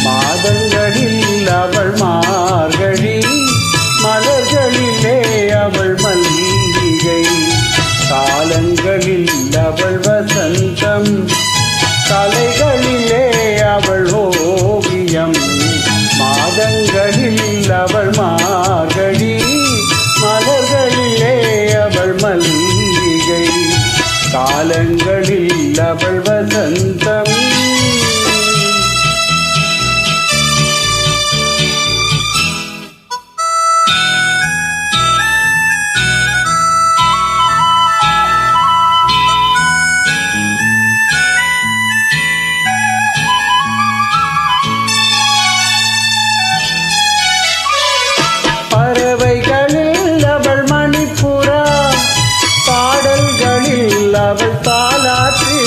மாதங்களில் அவள் மார்கழி, மலர்களிலே அவள் மல்லிகை, காலங்களில் அவள் வசந்தம், கலைகளிலே அவள் ஓவியம். மாதங்களில் அவள் மார்கழி, மலர்களிலே அவள் மல்லிகை, காலங்களில் அவள் வசந்தம். பறவைகளில் அவள் மணிப்புறா, பாடல்களில் அவள் தாலாட்டு.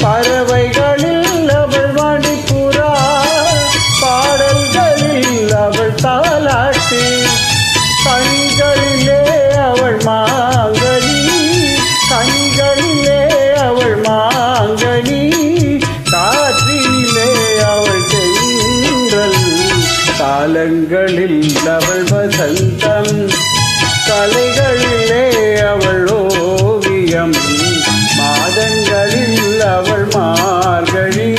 பறவைகளில் அவள் மணிப்புறா, பாடல்களில் அவள் தாலாட்டு. கண்களிலே அவள் மாங்கனி, கண்களிலே அவள் மாங்கனி, காற்றிலே அவள் தென்றல், காலங்களில் அவள் வசந்தம், கலைகளிலே அவள் ஓவியம். மாதங்களில் அவள் மார்கழி,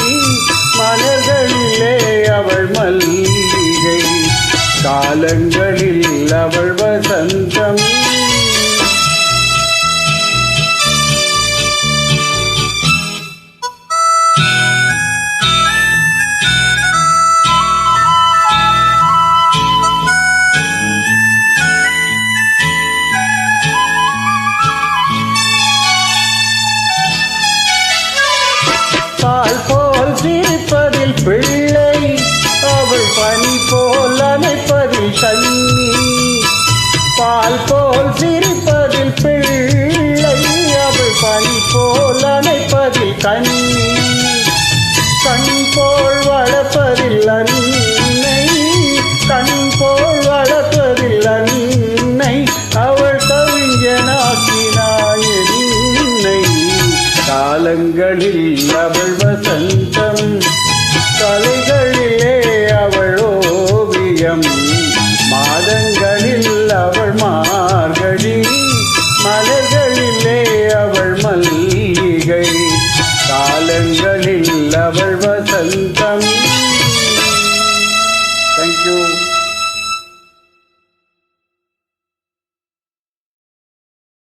மலர்களிலே அவள் மல்லிகை, காலங்களில் அவள் வசந்தம். பால் போல் சிரிப்பதில் பிள்ளை, அவள் பனி போல் அணைப்பதில் கண்ணி. பால் போல் சிரிப்பதில் பிள்ளை, அவள் பனி போல் அணைப்பதில் கண்ணி. கண் போல் வளர்ப்பதில் அன்னை, கண் போல் வளர்ப்பதில் அன்னை, அவள் கவிஞனாக்கினாய் என்னை, காலங்களில் அவள் வசந்தம்,